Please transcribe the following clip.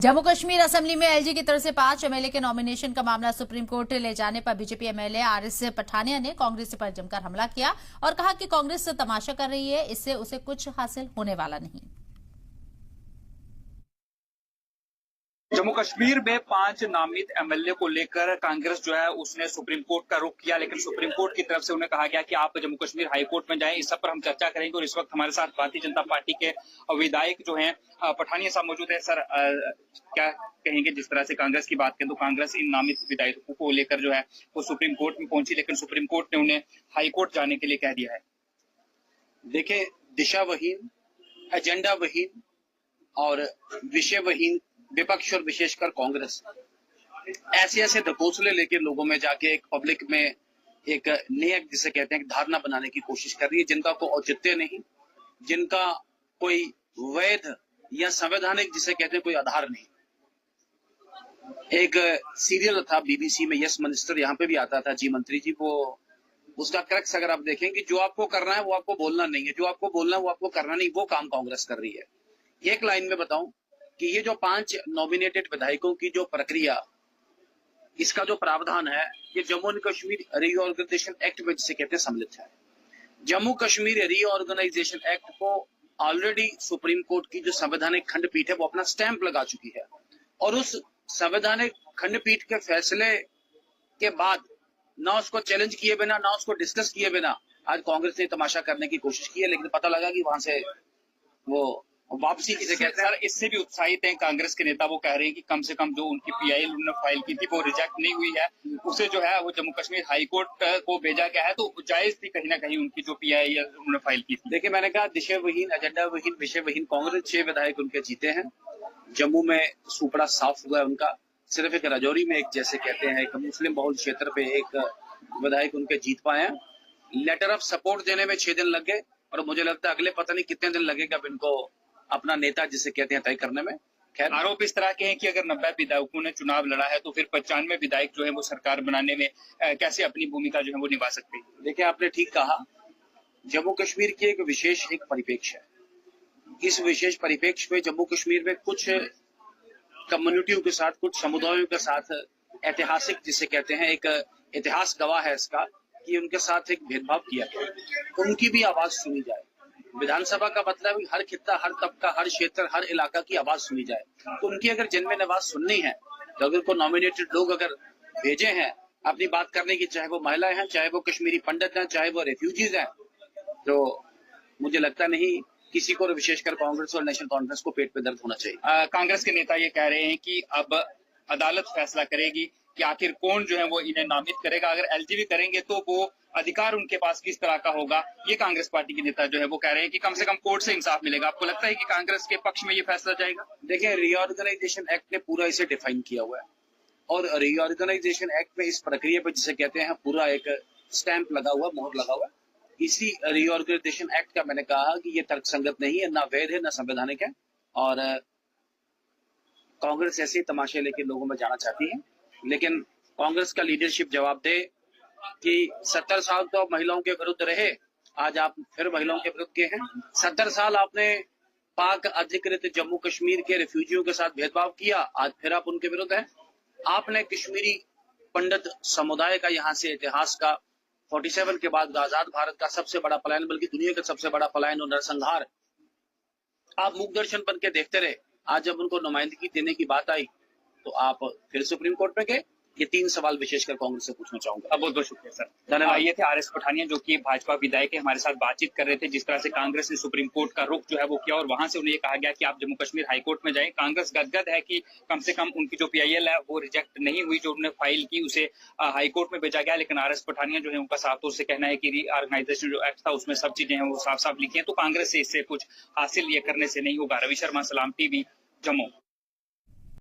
Jammu Kashmir assembly में LG की तरफ से 5 एमएलए के नॉमिनेशन का मामला सुप्रीम कोर्ट ले जाने पर बीजेपी एमएलए आरएस पठानिया ने कांग्रेस पर जमकर हमला किया और कहा कि कांग्रेस तमाशा कर रही है, इससे उसे कुछ हासिल होने वाला नहीं। जम्मू कश्मीर में 5 नामित एमएलए को लेकर कांग्रेस जो है उसने सुप्रीम कोर्ट का रुख किया, लेकिन सुप्रीम कोर्ट की तरफ से उन्हें कहा गया कि आप जम्मू कश्मीर हाई कोर्ट में जाएं। इस सब पर हम चर्चा करेंगे और इस वक्त हमारे साथ भारतीय जनता पार्टी के विधायक जो हैं पठानिया साहब मौजूद है। सर, क्या कहेंगे? जिस तरह से कांग्रेस की बात करें तो कांग्रेस इन नामित विधायकों को लेकर जो है वो सुप्रीम कोर्ट में पहुंची, लेकिन सुप्रीम कोर्ट ने उन्हें हाई कोर्ट जाने के लिए कह दिया है। देखिए, दिशावहीन, एजेंडा वहीन और विषयवहीन विपक्ष और विशेषकर कांग्रेस ऐसे प्रपोजल लेके लोगों में जाके एक पब्लिक में एक नेक जिसे कहते हैं धारणा बनाने की कोशिश कर रही है, जिनका कोई औचित्य नहीं, जिनका कोई वैध या संवैधानिक जिसे कहते हैं कोई आधार नहीं। एक सीरियल था बीबीसी में, यस मिनिस्टर, यहाँ पे भी आता था जी मंत्री जी, वो उसका क्रक्स अगर आप देखेंगे, जो आपको करना है वो आपको बोलना नहीं है, जो आपको बोलना है वो आपको करना नहीं, वो काम कांग्रेस कर रही है। एक लाइन में बताऊं कि ये जो 5 नॉमिनेटेड विधायकों की जो प्रक्रिया, इसका जो प्रावधान है, ये Jammu and Kashmir reorganisation act में जिसे कहते हैं सम्मिलित है। जम्मू कश्मीर रीऑर्गेनाइजेशन एक्ट को ऑलरेडी सुप्रीम कोर्ट की जो संवैधानिक खंडपीठ है वो अपना स्टैंप लगा चुकी है, और उस संवैधानिक खंडपीठ के फैसले के बाद ना उसको चैलेंज किए बिना, ना उसको डिस्कस किए बिना आज कांग्रेस ने तमाशा करने की कोशिश की है, लेकिन पता लगा कि वहां से वो वापसी की जगह। सर, इससे भी उत्साहित हैं कांग्रेस के नेता, वो कह रहे हैं कि कम से कम जो उनकी पीआईएल उन्होंने फाइल की थी वो रिजेक्ट नहीं हुई है, उसे जो है वो जम्मू कश्मीर हाई कोर्ट को भेजा गया है, तो जायज थी कहीं ना कहीं उनकी जो पीआईएल उन्होंने फाइल की थी। देखिए, मैंने कहा दिशावहीन, एजेंडा वहीन, विषयवहीन कांग्रेस 6 विधायक उनके जीते हैं। जम्मू में सुपड़ा साफ हुआ है उनका, सिर्फ एक राजौरी में एक जैसे कहते हैं एक मुस्लिम बहुल क्षेत्र पे एक विधायक उनके जीत पाए हैं। लेटर ऑफ सपोर्ट देने में 6 दिन लग गए, और मुझे लगता है अगले पता नहीं कितने दिन लगेगा इनको अपना नेता जिसे कहते हैं तय करने में। खैर, आरोप इस तरह के हैं कि अगर 90 विधायकों ने चुनाव लड़ा है तो फिर 95 विधायक जो है वो सरकार बनाने में कैसे अपनी भूमिका जो है वो निभा सकते हैं। देखिए, आपने ठीक कहा, जम्मू कश्मीर की एक विशेष एक परिप्रेक्ष्य है। इस विशेष परिप्रेक्ष्य में जम्मू कश्मीर में कुछ कम्युनिटियों के साथ, कुछ समुदायों के साथ ऐतिहासिक जिसे कहते हैं एक इतिहास गवाह है इसका कि उनके साथ एक भेदभाव किया गया। उनकी भी आवाज सुनी जाए। विधानसभा का मतलब हर खित्ता, हर तबका, हर क्षेत्र, हर इलाका की आवाज सुनी जाए। तो उनकी अगर जेन्युइन आवाज सुननी है तो अगर को नॉमिनेटेड लोग अगर भेजे हैं अपनी बात करने की, चाहे वो महिलाएं हैं, चाहे वो कश्मीरी पंडित हैं, चाहे वो रेफ्यूजीज हैं, तो मुझे लगता नहीं किसी को, विशेषकर कांग्रेस और नेशनल कांफ्रेंस को पेट पे दर्द होना चाहिए। कांग्रेस के नेता ये कह रहे हैं कि अब अदालत फैसला करेगी कि आखिर कौन जो है वो इन्हें नामित करेगा। अगर एलजी करेंगे तो वो अधिकार उनके पास किस तरह का होगा, ये कांग्रेस पार्टी के नेता जो है वो कह रहे हैं कि कम से कम कोर्ट से इंसाफ मिलेगा। आपको लगता है कि कांग्रेस के पक्ष में ये फैसला जाएगा? देखिए, रीऑर्गेनाइजेशन एक्ट ने पूरा इसे डिफाइन किया हुआ है, और रीऑर्गेनाइजेशन एक्ट में इस प्रक्रिया पर जिसे कहते हैं पूरा एक स्टैंप लगा हुआ, मोहर लगा हुआ है। इसी रीऑर्गेनाइजेशन एक्ट का मैंने कहा कि ये तर्कसंगत नहीं है, ना वैध है, ना संवैधानिक है, और कांग्रेस ऐसे तमाशे लेके लोगों में जाना चाहती है। लेकिन कांग्रेस का लीडरशिप जवाब दे कि 70 साल तो महिलाओं के विरुद्ध रहे, आज आप फिर महिलाओं के विरुद्ध के हैं। 70 साल आपने पाक अधिकृत जम्मू कश्मीर के रिफ्यूजियों के साथ भेदभाव किया, आज फिर आप उनके विरुद्ध हैं। आपने कश्मीरी पंडित समुदाय का यहाँ से इतिहास का 47 के बाद आजाद भारत का सबसे बड़ा पलायन, बल्कि दुनिया का सबसे बड़ा पलायन और नरसंहार आप मुख दर्शन बन के देखते रहे। आज जब उनको नुमाइंदगी देने की बात आई तो आप फिर सुप्रीम कोर्ट में गए। ये 3 सवाल विशेषकर कांग्रेस से पूछना चाहूंगा। बहुत बहुत शुक्रिया सर, धन्यवाद। ये थे आरएस पठानिया जो कि भाजपा विधायक है, हमारे साथ बातचीत कर रहे थे जिस तरह से कांग्रेस ने सुप्रीम कोर्ट का रुख जो है वो किया और वहां से उन्हें कहा गया कि आप जम्मू कश्मीर हाई कोर्ट में जाएं। कांग्रेस गदगद है कि कम से कम उनकी जो पीआईएल है वो रिजेक्ट नहीं हुई, जो उन्होंने फाइल की उसे हाई कोर्ट में भेजा गया। लेकिन आरएस पठानिया जो है उनका साफ तौर से कहना है कि रीऑर्गेनाइजेशन जो एक्ट था उसमें सब चीजें हैं वो साफ साफ लिखी है, तो कांग्रेस से इससे कुछ हासिल ये करने से नहीं होगा। रवि शर्मा, सलाम टीवी, जम्मू।